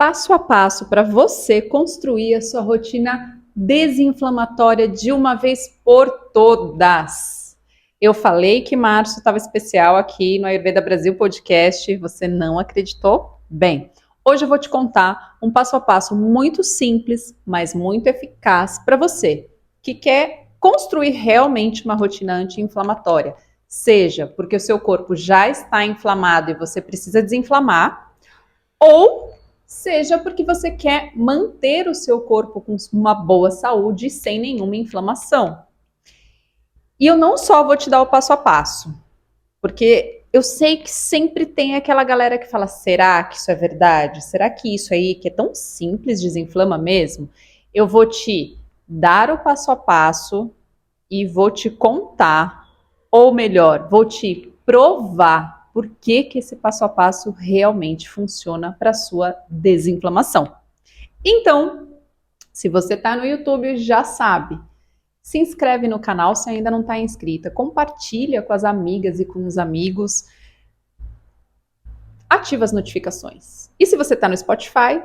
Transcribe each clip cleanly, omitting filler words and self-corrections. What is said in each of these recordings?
passo a passo para você construir a sua rotina desinflamatória de uma vez por todas. Eu falei que março estava especial aqui no Ayurveda Brasil Podcast, você não acreditou? Bem, hoje eu vou te contar um passo a passo muito simples, mas muito eficaz para você que quer construir realmente uma rotina anti-inflamatória. Seja porque o seu corpo já está inflamado e você precisa desinflamar, ou seja porque você quer manter o seu corpo com uma boa saúde e sem nenhuma inflamação. E eu não só vou te dar o passo a passo, porque eu sei que sempre tem aquela galera que fala, será que isso é verdade? Será que isso aí, que é tão simples, desinflama mesmo? Eu vou te dar o passo a passo e vou te contar, ou melhor, vou te provar por que esse passo a passo realmente funciona para a sua desinflamação. Então, se você está no YouTube, já sabe, se inscreve no canal se ainda não está inscrita, compartilha com as amigas e com os amigos, ativa as notificações. E se você está no Spotify,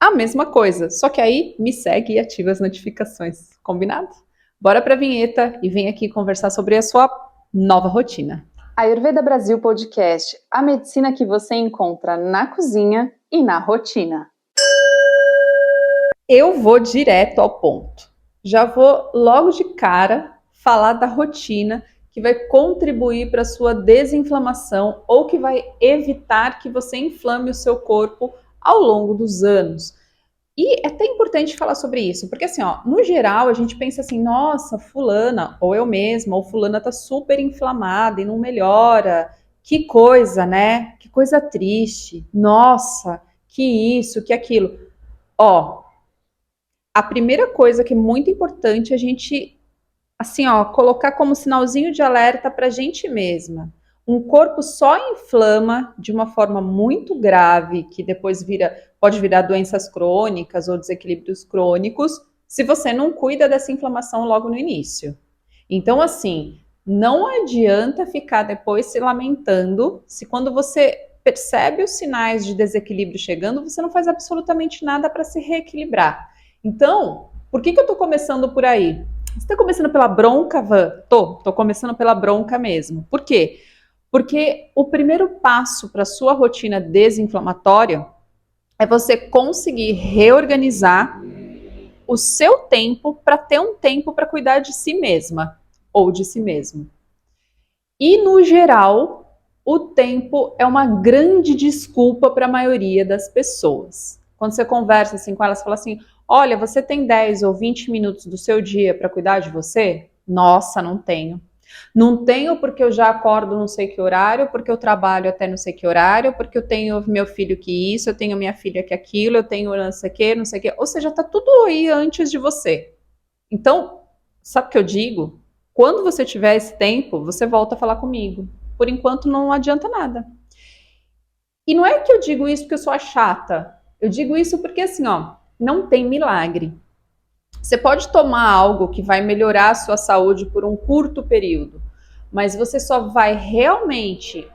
a mesma coisa, só que aí me segue e ativa as notificações, combinado? Bora para a vinheta e vem aqui conversar sobre a sua nova rotina. Ayurveda Brasil Podcast, a medicina que você encontra na cozinha e na rotina. Eu vou direto ao ponto. Já vou logo de cara falar da rotina que vai contribuir para a sua desinflamação ou que vai evitar que você inflame o seu corpo ao longo dos anos. E é até importante falar sobre isso, porque assim, ó, no geral a gente pensa assim, nossa, fulana, ou eu mesma, ou fulana tá super inflamada e não melhora. Que coisa, né? Que coisa triste. Nossa, que isso, que aquilo. Ó, a primeira coisa que é muito importante é a gente, assim, ó, colocar como sinalzinho de alerta pra gente mesma. Um corpo só inflama de uma forma muito grave, que depois pode virar doenças crônicas ou desequilíbrios crônicos, se você não cuida dessa inflamação logo no início. Então, assim, não adianta ficar depois se lamentando se quando você percebe os sinais de desequilíbrio chegando, você não faz absolutamente nada para se reequilibrar. Então, por que eu tô começando por aí? Você tá começando pela bronca, Van? Tô começando pela bronca mesmo. Por quê? Porque o primeiro passo para a sua rotina desinflamatória é você conseguir reorganizar o seu tempo para ter um tempo para cuidar de si mesma ou de si mesmo. E, no geral, o tempo é uma grande desculpa para a maioria das pessoas. Quando você conversa assim com elas, você fala assim, olha, você tem 10 ou 20 minutos do seu dia para cuidar de você? Nossa, não tenho. Não tenho porque eu já acordo não sei que horário, porque eu trabalho até não sei que horário, porque eu tenho meu filho que isso, eu tenho minha filha que aquilo, eu tenho não sei o que, não sei o que. Ou seja, tá tudo aí antes de você. Então, sabe o que eu digo? Quando você tiver esse tempo, você volta a falar comigo. Por enquanto, não adianta nada. E não é que eu digo isso porque eu sou a chata. Eu digo isso porque, assim, ó, não tem milagre. Você pode tomar algo que vai melhorar a sua saúde por um curto período, mas você só vai realmente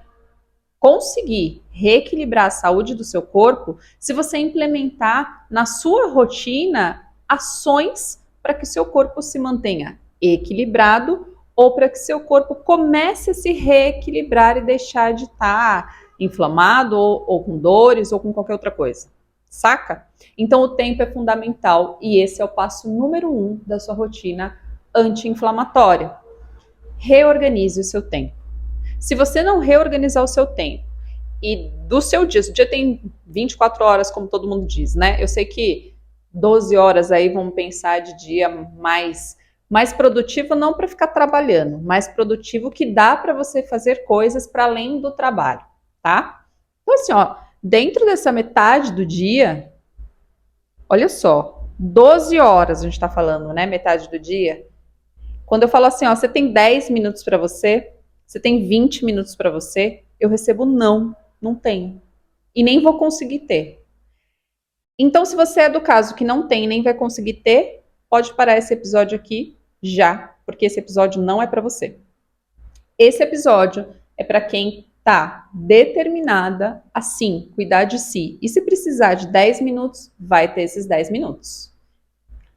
conseguir reequilibrar a saúde do seu corpo se você implementar na sua rotina ações para que o seu corpo se mantenha equilibrado ou para que seu corpo comece a se reequilibrar e deixar de estar inflamado ou com dores ou com qualquer outra coisa. Saca? Então o tempo é fundamental e esse é o passo número 1 da sua rotina anti-inflamatória. Reorganize o seu tempo. Se você não reorganizar o seu tempo e do seu dia, se o dia tem 24 horas, como todo mundo diz, né? Eu sei que 12 horas aí vamos pensar de dia mais produtivo, não para ficar trabalhando, mais produtivo que dá para você fazer coisas para além do trabalho, tá? Então assim, ó, dentro dessa metade do dia, olha só, 12 horas a gente está falando, né? Metade do dia. Quando eu falo assim, ó, você tem 10 minutos para você tem 20 minutos para você, eu recebo não tenho. E nem vou conseguir ter. Então, se você é do caso que não tem e nem vai conseguir ter, pode parar esse episódio aqui já, porque esse episódio não é para você. Esse episódio é para quem tá determinada a sim, cuidar de si. E se precisar de 10 minutos, vai ter esses 10 minutos.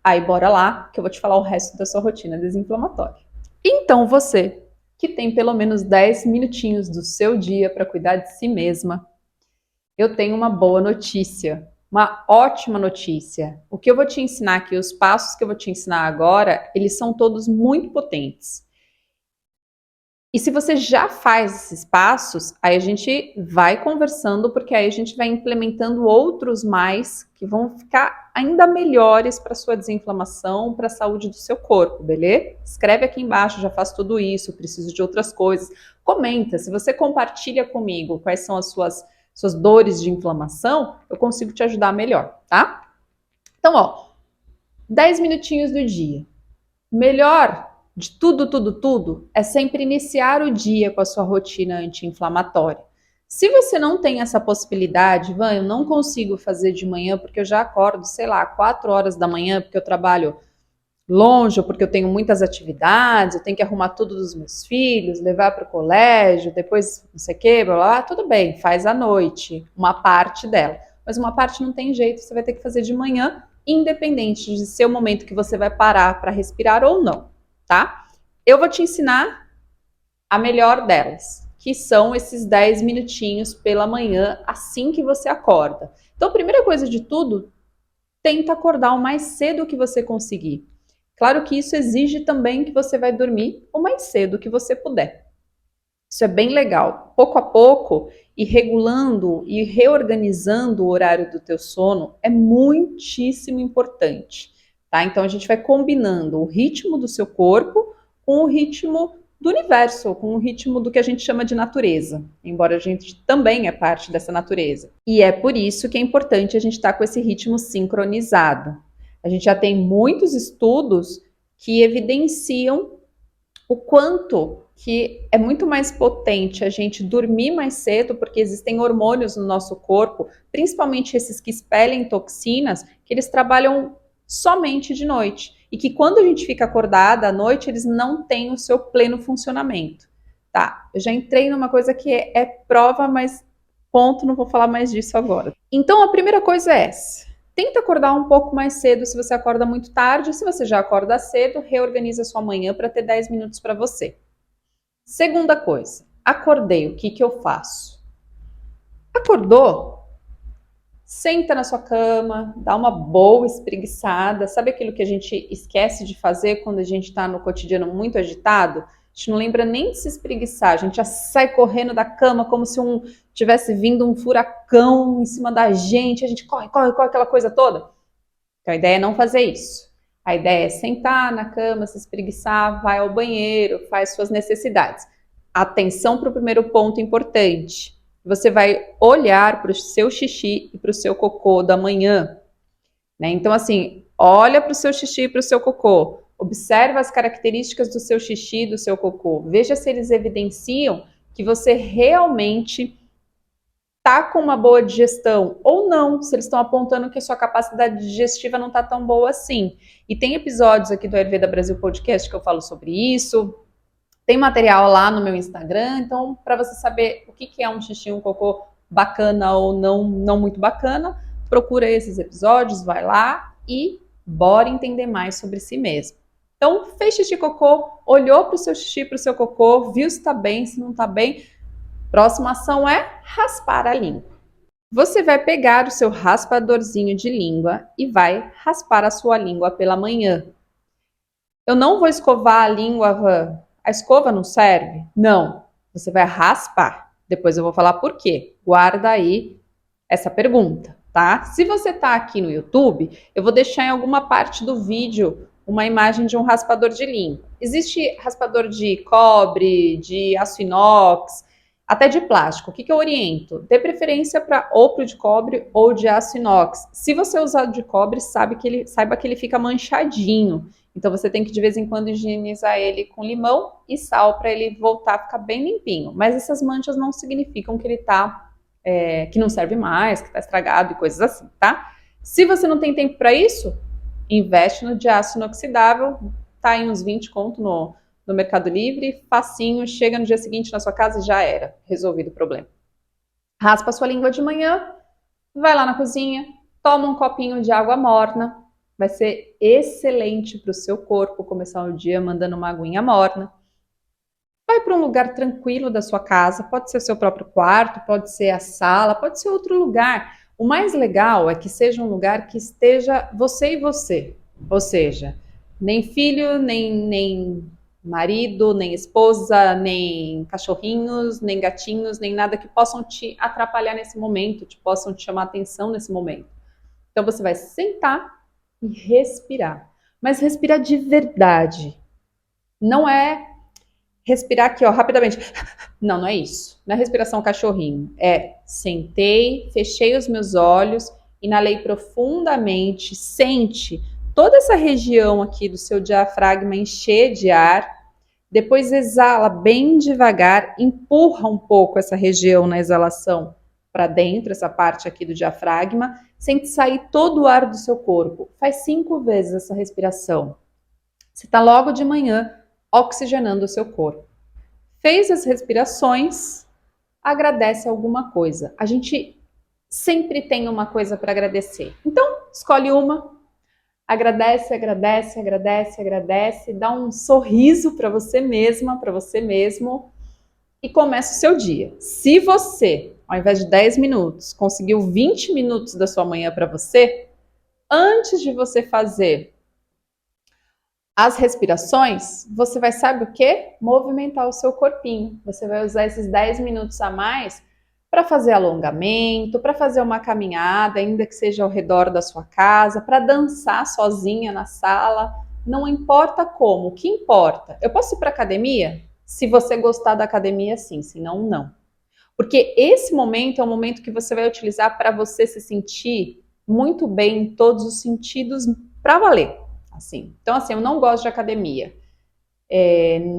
Aí bora lá, que eu vou te falar o resto da sua rotina desinflamatória. Então você, que tem pelo menos 10 minutinhos do seu dia para cuidar de si mesma, eu tenho uma boa notícia, uma ótima notícia. O que eu vou te ensinar aqui, os passos que eu vou te ensinar agora, eles são todos muito potentes. E se você já faz esses passos, aí a gente vai conversando, porque aí a gente vai implementando outros mais que vão ficar ainda melhores para a sua desinflamação, para a saúde do seu corpo, beleza? Escreve aqui embaixo, já faço tudo isso, preciso de outras coisas. Comenta, se você compartilha comigo quais são as suas dores de inflamação, eu consigo te ajudar melhor, tá? Então, ó, 10 minutinhos do dia. Melhor de tudo, é sempre iniciar o dia com a sua rotina anti-inflamatória. Se você não tem essa possibilidade, Van, eu não consigo fazer de manhã porque eu já acordo, sei lá, 4 horas da manhã, porque eu trabalho longe, ou porque eu tenho muitas atividades, eu tenho que arrumar tudo dos meus filhos, levar para o colégio, depois não sei o que, blá, blá, tudo bem, faz à noite, uma parte dela. Mas uma parte não tem jeito, você vai ter que fazer de manhã, independente de ser o momento que você vai parar para respirar ou não. Tá? Eu vou te ensinar a melhor delas, que são esses 10 minutinhos pela manhã, assim que você acorda. Então, a primeira coisa de tudo, tenta acordar o mais cedo que você conseguir. Claro que isso exige também que você vai dormir o mais cedo que você puder. Isso é bem legal. Pouco a pouco, e regulando e reorganizando o horário do teu sono é muitíssimo importante. Tá? Então a gente vai combinando o ritmo do seu corpo com o ritmo do universo, com o ritmo do que a gente chama de natureza, embora a gente também é parte dessa natureza. E é por isso que é importante a gente estar com esse ritmo sincronizado. A gente já tem muitos estudos que evidenciam o quanto que é muito mais potente a gente dormir mais cedo, porque existem hormônios no nosso corpo, principalmente esses que expelem toxinas, que eles trabalham somente de noite. E que quando a gente fica acordada à noite, eles não têm o seu pleno funcionamento. Tá, eu já entrei numa coisa que é prova, mas ponto, não vou falar mais disso agora. Então, a primeira coisa é essa. Tenta acordar um pouco mais cedo se você acorda muito tarde. Se você já acorda cedo, reorganiza sua manhã para ter 10 minutos para você. Segunda coisa, acordei, o que eu faço? Acordou? Senta na sua cama, dá uma boa espreguiçada. Sabe aquilo que a gente esquece de fazer quando a gente está no cotidiano muito agitado? A gente não lembra nem de se espreguiçar, a gente já sai correndo da cama como se tivesse vindo um furacão em cima da gente, a gente corre, aquela coisa toda. Então a ideia é não fazer isso. A ideia é sentar na cama, se espreguiçar, vai ao banheiro, faz suas necessidades. Atenção para o primeiro ponto importante. Você vai olhar para o seu xixi e para o seu cocô da manhã. Né? Então, assim, olha para o seu xixi e para o seu cocô. Observa as características do seu xixi e do seu cocô. Veja se eles evidenciam que você realmente está com uma boa digestão ou não, se eles estão apontando que a sua capacidade digestiva não está tão boa assim. E tem episódios aqui do Ayurveda Brasil Podcast que eu falo sobre isso. Tem material lá no meu Instagram, então para você saber o que é um xixi e um cocô bacana ou não muito bacana, procura esses episódios, vai lá e bora entender mais sobre si mesmo. Então, fez xixi e cocô, olhou para o seu xixi, para o seu cocô, viu se está bem, se não está bem. Próxima ação é raspar a língua. Você vai pegar o seu raspadorzinho de língua e vai raspar a sua língua pela manhã. Eu não vou escovar a língua, Van. A escova não serve? Não. Você vai raspar. Depois eu vou falar por quê. Guarda aí essa pergunta, tá? Se você tá aqui no YouTube, eu vou deixar em alguma parte do vídeo uma imagem de um raspador de língua. Existe raspador de cobre, de aço inox, até de plástico. O que eu oriento? Dê preferência para ou pro de cobre ou de aço inox. Se você usar de cobre, saiba que ele fica manchadinho. Então você tem que de vez em quando higienizar ele com limão e sal para ele voltar a ficar bem limpinho. Mas essas manchas não significam que ele que não serve mais, que está estragado e coisas assim, tá? Se você não tem tempo para isso, investe no de aço inoxidável, tá em uns 20 conto no Mercado Livre, facinho, chega no dia seguinte na sua casa e já era, resolvido o problema. Raspa a sua língua de manhã, vai lá na cozinha, toma um copinho de água morna, vai ser excelente para o seu corpo começar o dia mandando uma aguinha morna. Vai para um lugar tranquilo da sua casa, pode ser o seu próprio quarto, pode ser a sala, pode ser outro lugar. O mais legal é que seja um lugar que esteja você e você, ou seja, nem filho, nem marido, nem esposa, nem cachorrinhos, nem gatinhos, nem nada que possam te atrapalhar nesse momento, que possam te chamar atenção nesse momento. Então você vai sentar e respirar, mas respirar de verdade. Não é respirar aqui, ó, rapidamente. Não é isso. Não é respiração cachorrinho. É sentei, fechei os meus olhos, inalei profundamente, sente toda essa região aqui do seu diafragma encher de ar. Depois exala bem devagar, empurra um pouco essa região na exalação para dentro, essa parte aqui do diafragma. Sente sair todo o ar do seu corpo. Faz 5 vezes essa respiração. Você está logo de manhã oxigenando o seu corpo. Fez as respirações, agradece alguma coisa. A gente sempre tem uma coisa para agradecer. Então, escolhe uma, agradece, agradece, agradece, agradece, dá um sorriso para você mesma, para você mesmo e começa o seu dia. Se você, ao invés de 10 minutos, conseguiu 20 minutos da sua manhã para você, antes de você fazer as respirações, você vai, sabe o quê? Movimentar o seu corpinho. Você vai usar esses 10 minutos a mais para fazer alongamento, para fazer uma caminhada, ainda que seja ao redor da sua casa, para dançar sozinha na sala. Não importa como, o que importa. Eu posso ir para academia? Se você gostar da academia, sim, senão não. Porque esse momento é um momento que você vai utilizar para você se sentir muito bem em todos os sentidos para valer. Assim. Então, assim, eu não gosto de academia,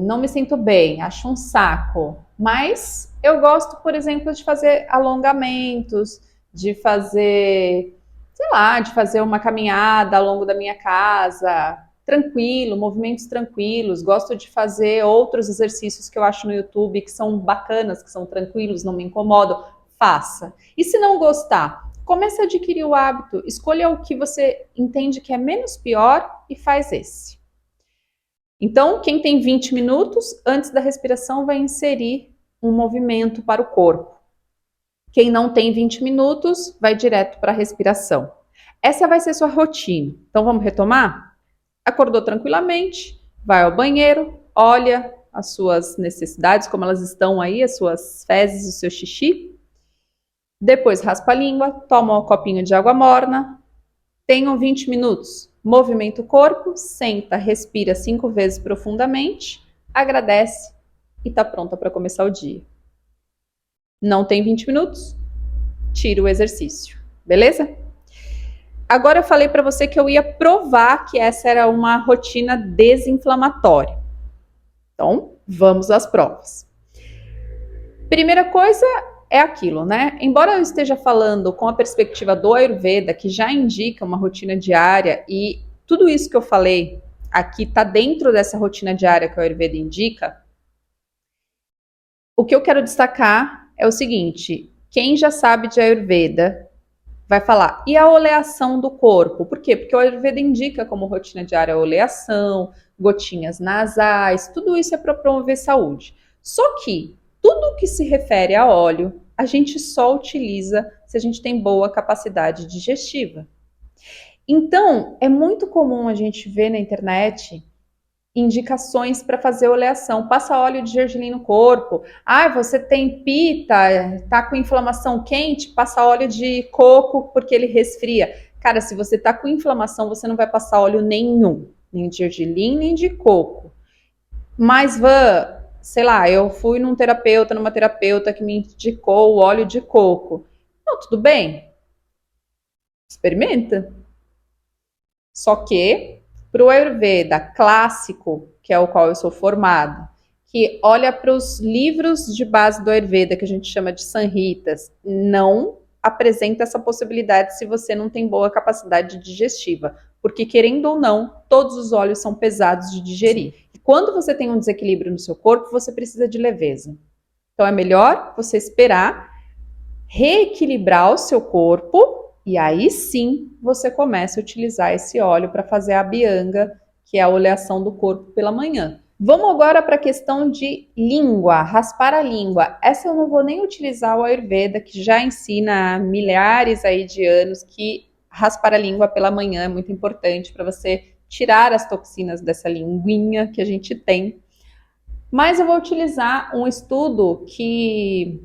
não me sinto bem, acho um saco, mas eu gosto, por exemplo, de fazer alongamentos, de fazer, sei lá, de fazer uma caminhada ao longo da minha casa, tranquilo, movimentos tranquilos, gosto de fazer outros exercícios que eu acho no YouTube que são bacanas, que são tranquilos, não me incomodam, faça. E se não gostar, comece a adquirir o hábito, escolha o que você entende que é menos pior e faz esse. Então, quem tem 20 minutos, antes da respiração, vai inserir um movimento para o corpo. Quem não tem 20 minutos, vai direto para a respiração. Essa vai ser sua rotina. Então, vamos retomar? Acordou tranquilamente, vai ao banheiro, olha as suas necessidades, como elas estão aí, as suas fezes, o seu xixi. Depois raspa a língua, toma um copinho de água morna, tenham 20 minutos, movimenta o corpo, senta, respira 5 vezes profundamente, agradece e está pronta para começar o dia. Não tem 20 minutos? Tira o exercício, beleza? Agora eu falei para você que eu ia provar que essa era uma rotina desinflamatória. Então, vamos às provas. Primeira coisa é aquilo, né? Embora eu esteja falando com a perspectiva do Ayurveda, que já indica uma rotina diária, e tudo isso que eu falei aqui está dentro dessa rotina diária que o Ayurveda indica, o que eu quero destacar é o seguinte: quem já sabe de Ayurveda vai falar, e a oleação do corpo? Por quê? Porque o Ayurveda indica como rotina diária a oleação, gotinhas nasais, tudo isso é para promover saúde. Só que tudo que se refere a óleo, a gente só utiliza se a gente tem boa capacidade digestiva. Então, é muito comum a gente ver na internet indicações para fazer oleação. Passa óleo de gergelim no corpo. Ah, você tem pita, tá com inflamação quente, passa óleo de coco porque ele resfria. Cara, se você tá com inflamação, você não vai passar óleo nenhum, nem de gergelim, nem de coco. Mas, sei lá, eu fui numa terapeuta que me indicou o óleo de coco. Não, tudo bem. Experimenta. Só que, para o Ayurveda clássico, que é o qual eu sou formada, que olha para os livros de base do Ayurveda, que a gente chama de Samhitas, não apresenta essa possibilidade se você não tem boa capacidade digestiva. porque querendo ou não, todos os óleos são pesados de digerir. E quando você tem um desequilíbrio no seu corpo, você precisa de leveza. Então é melhor você esperar reequilibrar o seu corpo e aí sim você começa a utilizar esse óleo para fazer a bianga, que é a oleação do corpo pela manhã. Vamos agora para a questão de língua, raspar a língua. Essa eu não vou nem utilizar o Ayurveda, que já ensina há milhares aí de anos que raspar a língua pela manhã é muito importante para você tirar as toxinas dessa linguinha que a gente tem. Mas eu vou utilizar um estudo que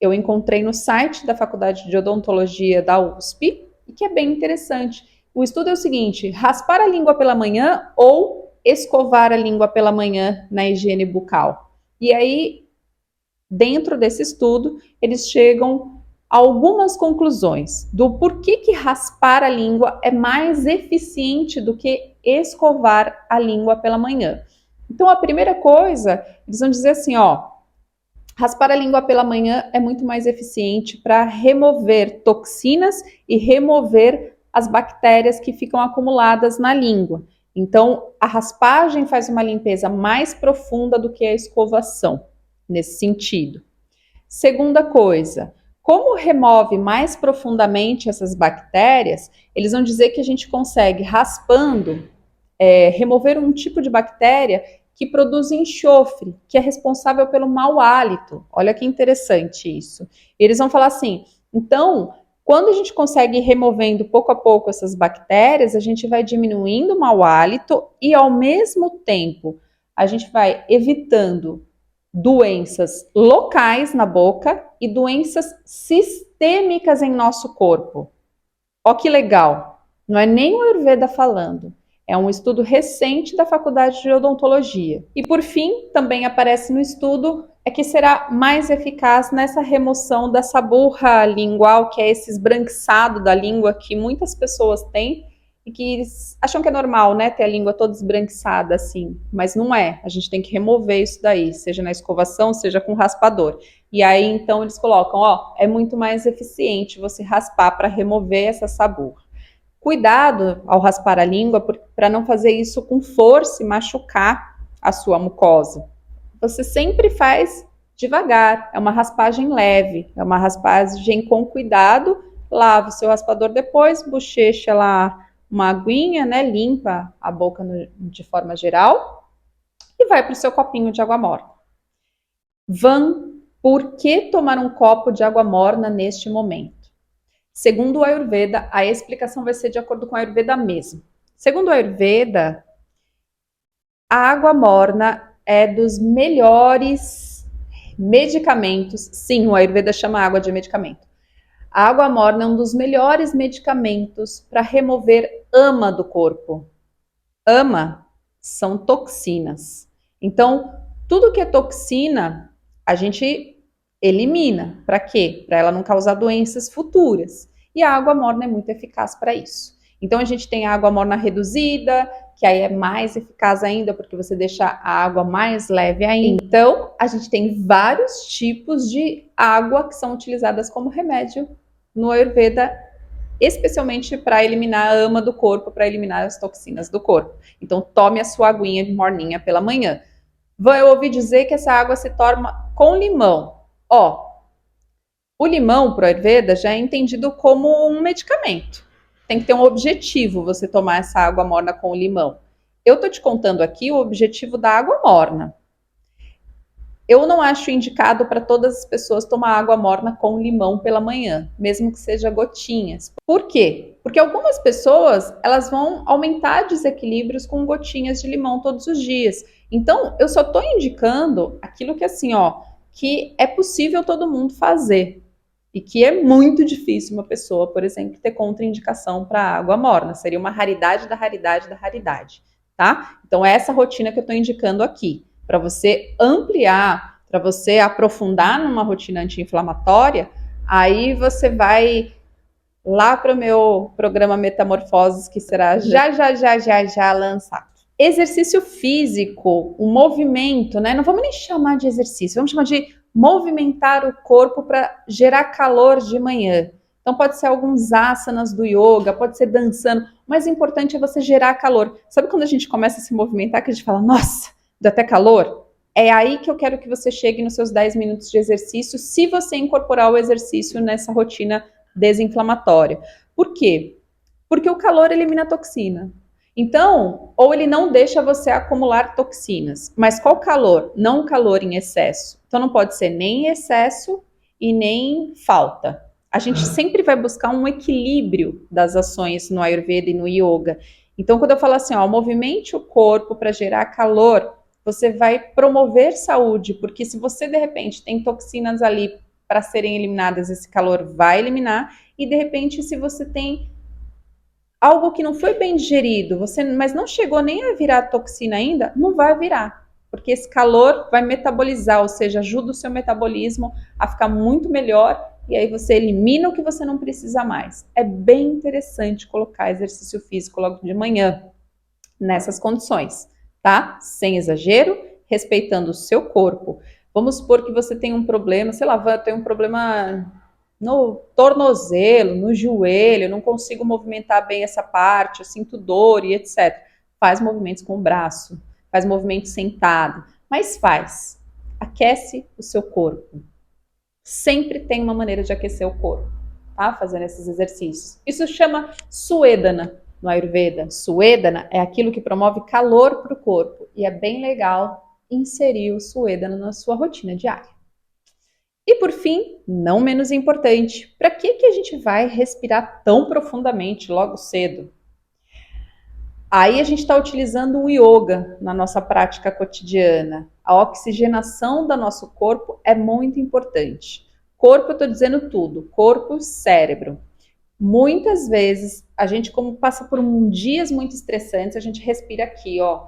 eu encontrei no site da Faculdade de Odontologia da USP e que é bem interessante. O estudo é o seguinte: raspar a língua pela manhã ou escovar a língua pela manhã na higiene bucal. E aí, dentro desse estudo, eles chegam a algumas conclusões do porquê que raspar a língua é mais eficiente do que escovar a língua pela manhã. Então, a primeira coisa, eles vão dizer assim, raspar a língua pela manhã é muito mais eficiente para remover toxinas e remover as bactérias que ficam acumuladas na língua. Então, a raspagem faz uma limpeza mais profunda do que a escovação, nesse sentido. Segunda coisa, como remove mais profundamente essas bactérias, eles vão dizer que a gente consegue, raspando, remover um tipo de bactéria que produz enxofre, que é responsável pelo mau hálito. Olha que interessante isso. Eles vão falar assim, então, quando a gente consegue ir removendo pouco a pouco essas bactérias, a gente vai diminuindo o mau hálito e, ao mesmo tempo, a gente vai evitando doenças locais na boca e doenças sistêmicas em nosso corpo. Ó que legal! Não é nem o Ayurveda falando. É um estudo recente da Faculdade de Odontologia. E por fim, também aparece no estudo, é que será mais eficaz nessa remoção dessa burra lingual, que é esse esbranquiçado da língua que muitas pessoas têm e que acham que é normal, né, ter a língua toda esbranquiçada assim, mas não é. A gente tem que remover isso daí, seja na escovação, seja com raspador. E aí, então, eles colocam, é muito mais eficiente você raspar para remover essa saburra. Cuidado ao raspar a língua para não fazer isso com força e machucar a sua mucosa. Você sempre faz devagar, é uma raspagem leve, é uma raspagem com cuidado. Lava o seu raspador depois, bochecha lá uma aguinha, né? Limpa a boca de forma geral e vai para o seu copinho de água morna. Por que tomar um copo de água morna neste momento? Segundo o Ayurveda, a explicação vai ser de acordo com o Ayurveda mesmo. Segundo o Ayurveda, a água morna é dos melhores medicamentos. Sim, o Ayurveda chama água de medicamento. A água morna é um dos melhores medicamentos para remover ama do corpo. Ama são toxinas. Então, tudo que é toxina, a gente elimina. Para quê? Para ela não causar doenças futuras. E a água morna é muito eficaz para isso. Então, a gente tem a água morna reduzida, que aí é mais eficaz ainda, porque você deixa a água mais leve ainda. Então, a gente tem vários tipos de água que são utilizadas como remédio no Ayurveda, especialmente para eliminar a ama do corpo, para eliminar as toxinas do corpo. Então, tome a sua aguinha de morninha pela manhã. Eu ouvi dizer que essa água se torna com limão. O limão pro Ayurveda já é entendido como um medicamento. Tem que ter um objetivo você tomar essa água morna com o limão. Eu tô te contando aqui o objetivo da água morna. Eu não acho indicado para todas as pessoas tomar água morna com limão pela manhã, mesmo que seja gotinhas. Por quê? Porque algumas pessoas, elas vão aumentar desequilíbrios com gotinhas de limão todos os dias. Então, eu só tô indicando aquilo que assim, que é possível todo mundo fazer. E que é muito difícil uma pessoa, por exemplo, ter contraindicação para água morna. Seria uma raridade da raridade da raridade, tá? Então, é essa rotina que eu estou indicando aqui. Para você ampliar, para você aprofundar numa rotina anti-inflamatória, aí você vai lá para o meu programa Metamorfoses, que será já lançado. Exercício físico, o movimento, né? Não vamos nem chamar de exercício, vamos chamar de movimentar o corpo para gerar calor de manhã. Então pode ser alguns asanas do yoga, pode ser dançando. O mais importante é você gerar calor. Sabe quando a gente começa a se movimentar, que a gente fala, nossa, dá até calor? É aí que eu quero que você chegue nos seus 10 minutos de exercício, se você incorporar o exercício nessa rotina desinflamatória. Por quê? Porque o calor elimina a toxina. Então, ou ele não deixa você acumular toxinas. Mas qual calor? Não o calor em excesso. Então não pode ser nem excesso e nem falta. A gente sempre vai buscar um equilíbrio das ações no Ayurveda e no Yoga. Então, quando eu falo assim, ó, movimente o corpo para gerar calor, você vai promover saúde, porque se você, de repente, tem toxinas ali para serem eliminadas, esse calor vai eliminar, e, de repente, se você tem algo que não foi bem digerido, mas não chegou nem a virar toxina ainda, não vai virar, porque esse calor vai metabolizar, ou seja, ajuda o seu metabolismo a ficar muito melhor, e aí você elimina o que você não precisa mais. É bem interessante colocar exercício físico logo de manhã, nessas condições, tá? Sem exagero, respeitando o seu corpo. Vamos supor que você tem um problema, sei lá, tem um problema no tornozelo, no joelho, eu não consigo movimentar bem essa parte, eu sinto dor e etc. Faz movimentos com o braço, faz movimento sentado, mas faz. Aquece o seu corpo. Sempre tem uma maneira de aquecer o corpo, tá? Fazendo esses exercícios. Isso chama Suedana no Ayurveda. Suedana é aquilo que promove calor para o corpo e é bem legal inserir o Suedana na sua rotina diária. E por fim, não menos importante, para que a gente vai respirar tão profundamente logo cedo? Aí a gente está utilizando o yoga na nossa prática cotidiana. A oxigenação do nosso corpo é muito importante. Corpo, eu estou dizendo tudo, corpo, cérebro. Muitas vezes, a gente, como passa por dias muito estressantes, a gente respira aqui, ó,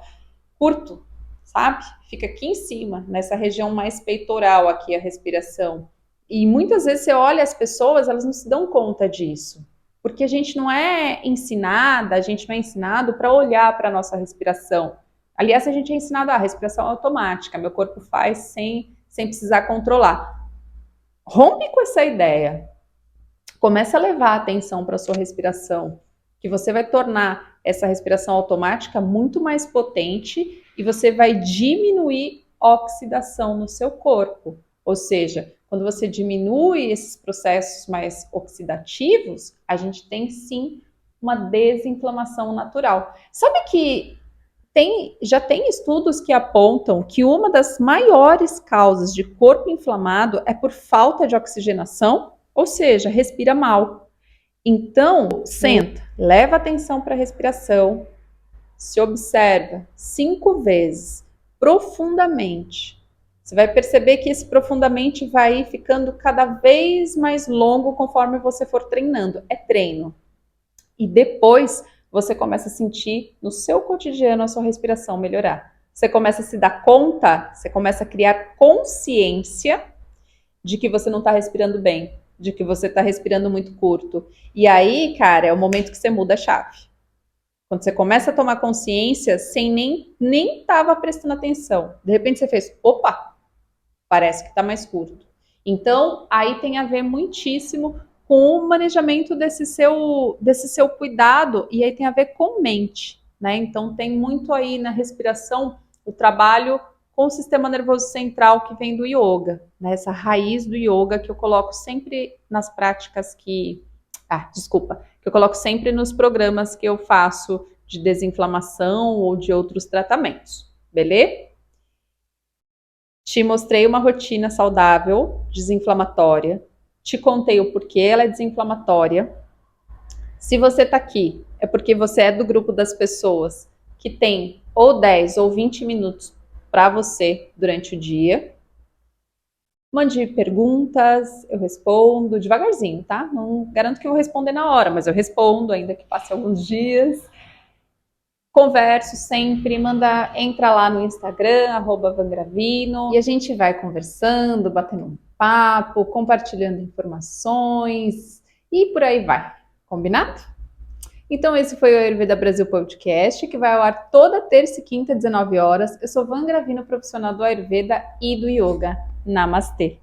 curto, sabe? Fica aqui em cima, nessa região mais peitoral aqui a respiração. E muitas vezes você olha as pessoas, elas não se dão conta disso. Porque a gente não é ensinada, a gente não é ensinado para olhar para a nossa respiração. Aliás, a gente é ensinado a respiração automática, meu corpo faz sem precisar controlar. Rompe com essa ideia. Começa a levar a atenção para a sua respiração, que você vai tornar essa respiração automática muito mais potente e você vai diminuir a oxidação no seu corpo. Ou seja, quando você diminui esses processos mais oxidativos, a gente tem sim uma desinflamação natural. Sabe que já tem estudos que apontam que uma das maiores causas de corpo inflamado é por falta de oxigenação? Ou seja, respira mal. Então, senta, leva atenção para a respiração, se observa 5 vezes, profundamente. Você vai perceber que esse profundamente vai ficando cada vez mais longo conforme você for treinando. É treino. E depois você começa a sentir no seu cotidiano a sua respiração melhorar. Você começa a se dar conta, você começa a criar consciência de que você não está respirando bem, de que você está respirando muito curto. E aí, cara, é o momento que você muda a chave. Quando você começa a tomar consciência sem nem estava prestando atenção. De repente você fez, opa, parece que está mais curto. Então, aí tem a ver muitíssimo com o manejamento desse seu cuidado, e aí tem a ver com mente, né? Então tem muito aí na respiração o trabalho com o sistema nervoso central que vem do yoga, né? Essa raiz do yoga que eu coloco sempre nas práticas que eu coloco sempre nos programas que eu faço de desinflamação ou de outros tratamentos, beleza? Te mostrei uma rotina saudável, desinflamatória, te contei o porquê ela é desinflamatória. Se você está aqui, é porque você é do grupo das pessoas que tem ou 10 ou 20 minutos para você durante o dia. Mande perguntas, eu respondo devagarzinho, tá? Não garanto que eu vou responder na hora, mas eu respondo, ainda que passe alguns dias. Converso sempre, entra lá no Instagram, @vangravino, e a gente vai conversando, batendo um papo, compartilhando informações e por aí vai. Combinado? Então esse foi o Ayurveda Brasil Podcast, que vai ao ar toda terça e quinta, 19 horas. Eu sou Van Gravino, profissional do Ayurveda e do Yoga. Namastê!